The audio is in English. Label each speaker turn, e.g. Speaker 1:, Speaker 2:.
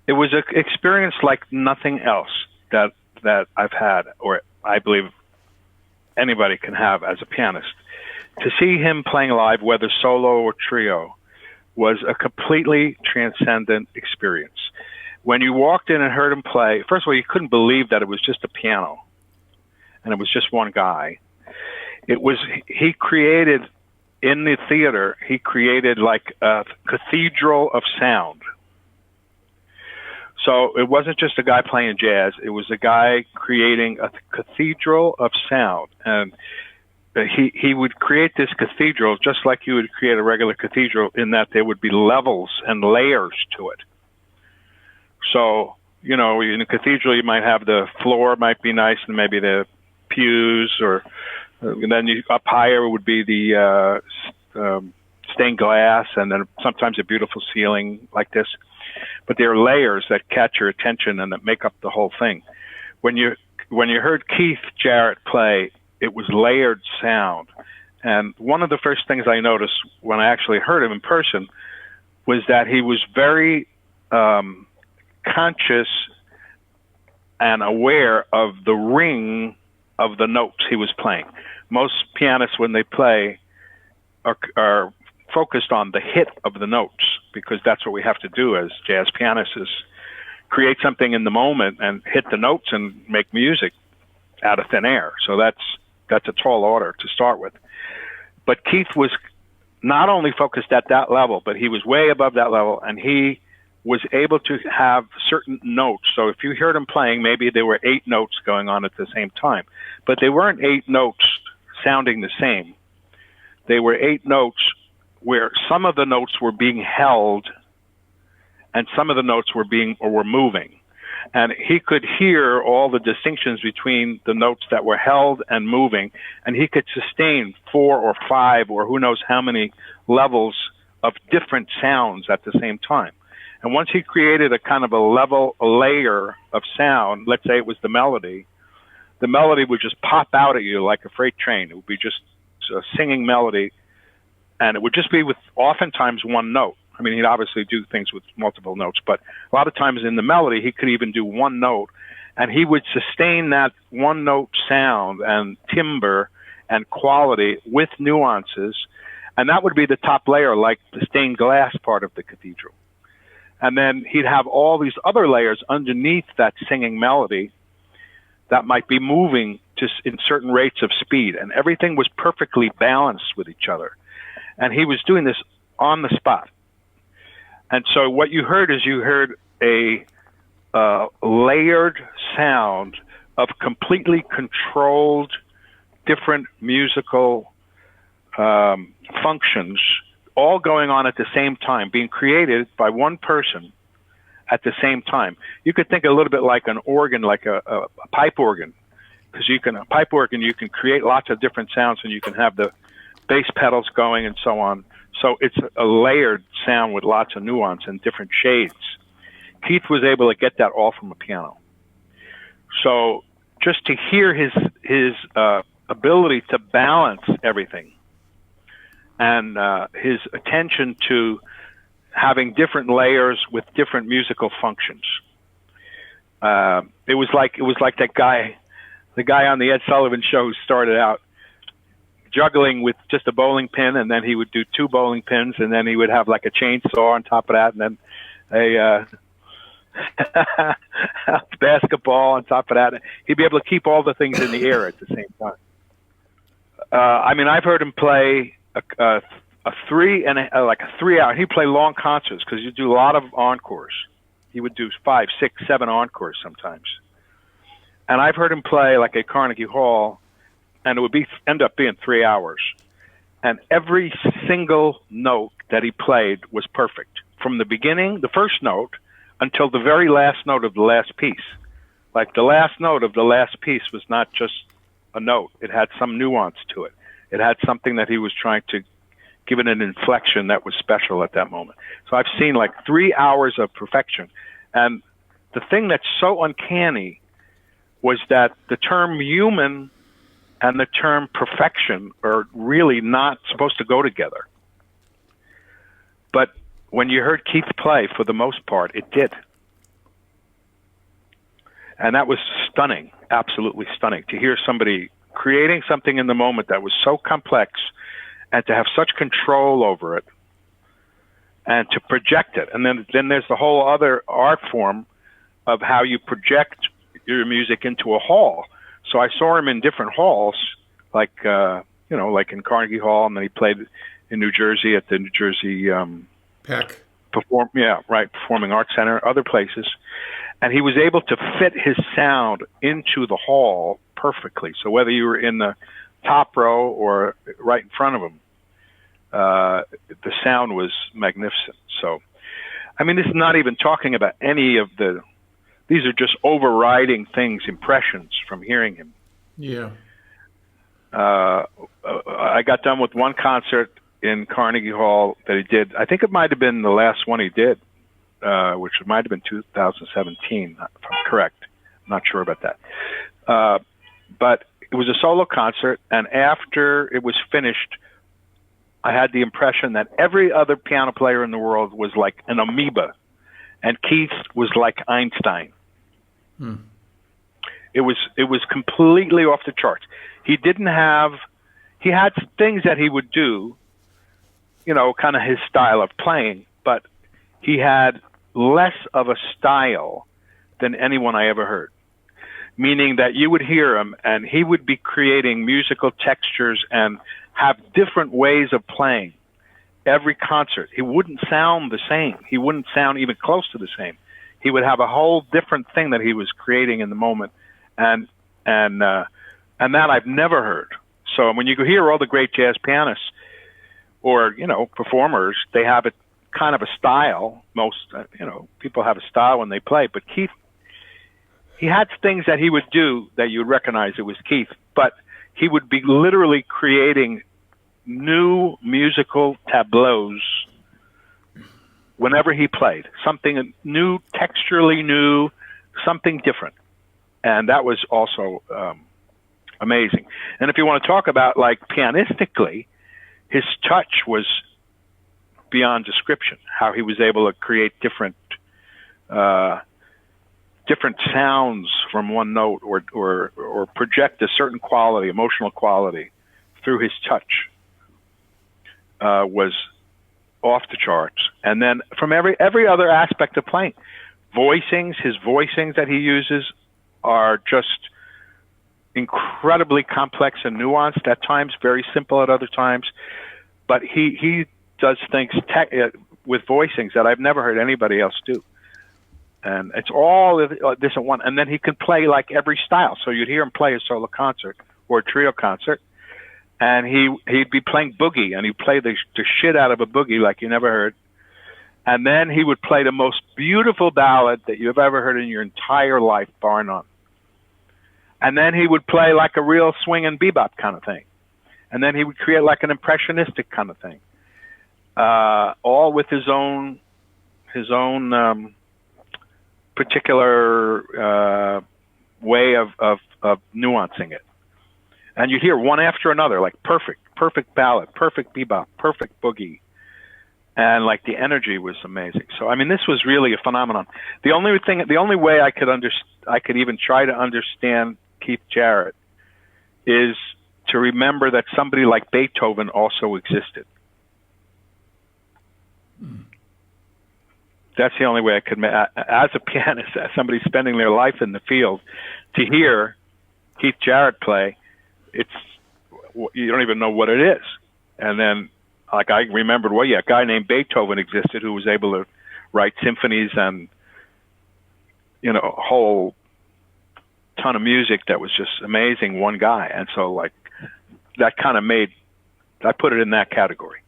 Speaker 1: It was an experience like nothing else that I've had, or I believe anybody can have as a pianist. To see him playing live, whether solo or trio, was a completely transcendent experience. When you walked in and heard him play, first of all, you couldn't believe that it was just a piano and it was just one guy. It was, he created in the theater, he created like a cathedral of sound. So it wasn't just a guy playing jazz, it was a guy creating a cathedral of sound. And he would create this cathedral just like you would create a regular cathedral, in that there would be levels and layers to it. So, you know, in a cathedral, you might have the floor might be nice, and maybe the pews, or and then up higher would be the stained glass, and then sometimes a beautiful ceiling like this. But there are layers that catch your attention and that make up the whole thing. When you heard Keith Jarrett play, it was layered sound. And one of the first things I noticed when I actually heard him in person was that he was very conscious and aware of the ring of the notes he was playing. Most pianists, when they play, are focused on the hit of the notes, because that's what we have to do as jazz pianists, is create something in the moment and hit the notes and make music out of thin air. So that's a tall order to start with. But Keith was not only focused at that level, but he was way above that level, and he was able to have certain notes. So if you heard him playing, maybe there were 8 notes going on at the same time, but they weren't 8 notes sounding the same. They were 8 notes where some of the notes were being held and some of the notes were moving. And he could hear all the distinctions between the notes that were held and moving, and he could sustain 4 or 5 or who knows how many levels of different sounds at the same time. And once he created a kind of a layer of sound, let's say it was the melody would just pop out at you like a freight train. It would be just a singing melody, and it would just be with oftentimes one note. I mean, he'd obviously do things with multiple notes, but a lot of times in the melody, he could even do one note, and he would sustain that one note sound and timbre and quality with nuances, and that would be the top layer, like the stained glass part of the cathedral. And then he'd have all these other layers underneath that singing melody that might be moving just in certain rates of speed, and everything was perfectly balanced with each other. And he was doing this on the spot. And so what you heard is a layered sound of completely controlled different musical functions all going on at the same time, being created by one person at the same time. You could think a little bit like an organ, like a pipe organ, because a pipe organ, you can create lots of different sounds, and you can have the bass pedals going and so on. So it's a layered sound with lots of nuance and different shades. Keith was able to get that all from a piano. So just to hear his ability to balance everything, and his attention to having different layers with different musical functions. It was like that guy, the guy on the Ed Sullivan Show, who started out juggling with just a bowling pin, and then he would do 2 bowling pins, and then he would have like a chainsaw on top of that, and then a basketball on top of that. He'd be able to keep all the things in the air at the same time. I mean, I've heard him play a 3 hour. He'd play long concerts because you do a lot of encores. He would do 5, 6, 7 encores sometimes. And I've heard him play like at Carnegie Hall, and it would end up being 3 hours. And every single note that he played was perfect. From the beginning, the first note, until the very last note of the last piece. Like the last note of the last piece was not just a note. It had some nuance to it. It had something that he was trying to give it an inflection that was special at that moment. So I've seen like 3 hours of perfection. And the thing that's so uncanny was that the term human and the term perfection are really not supposed to go together. But when you heard Keith play, for the most part, it did. And that was stunning, absolutely stunning, to hear somebody creating something in the moment that was so complex and to have such control over it and to project it. And then there's the whole other art form of how you project your music into a hall. So I saw him in different halls, like like in Carnegie Hall, and then he played in New Jersey at the New Jersey
Speaker 2: Peck.
Speaker 1: Performing Arts Center, other places. And he was able to fit his sound into the hall perfectly. So whether you were in the top row or right in front of him, the sound was magnificent. So, I mean, this is not even talking about any of these are just overriding things, impressions from hearing him.
Speaker 2: Yeah.
Speaker 1: I got done with one concert in Carnegie Hall that he did. I think it might have been the last one he did, which might have been 2017, if I'm correct. I'm not sure about that. But it was a solo concert, and after it was finished, I had the impression that every other piano player in the world was like an amoeba, and Keith was like Einstein. It was completely off the charts. He had things that he would do, kind of his style of playing, but he had less of a style than anyone I ever heard. Meaning that you would hear him and he would be creating musical textures and have different ways of playing every concert. He wouldn't sound the same. He wouldn't sound even close to the same. He would have a whole different thing that he was creating in the moment, and that I've never heard. So when you hear all the great jazz pianists or performers, they have a kind of a style. Most people have a style when they play, but Keith, he had things that he would do that you would recognize it was Keith, but he would be literally creating new musical tableaus whenever he played. Something new, texturally new, something different. And that was also amazing. And if you want to talk about, like, pianistically, his touch was beyond description, how he was able to create different sounds from one note or project a certain quality, emotional quality through his touch was off the charts. And then from every other aspect of playing, his voicings that he uses are just incredibly complex and nuanced at times, very simple at other times. But he does things with voicings that I've never heard anybody else do. And it's all this at one. And then he can play like every style. So you'd hear him play a solo concert or a trio concert, and he'd be playing boogie, and he'd play the shit out of a boogie like you never heard. And then he would play the most beautiful ballad that you've ever heard in your entire life, bar none. And then he would play like a real swing and bebop kind of thing. And then he would create like an impressionistic kind of thing, all with his own particular way of nuancing it. And you'd hear one after another, like perfect ballad, perfect bebop, perfect boogie. And like the energy was amazing. So, I mean, this was really a phenomenon. The only way I could even try to understand Keith Jarrett is to remember that somebody like Beethoven also existed. That's the only way I could, as a pianist, as somebody spending their life in the field, to hear Keith Jarrett play, you don't even know what it is. And then, like, I remembered, a guy named Beethoven existed who was able to write symphonies and, a whole ton of music that was just amazing, one guy. And so, like, that kind of I put it in that category.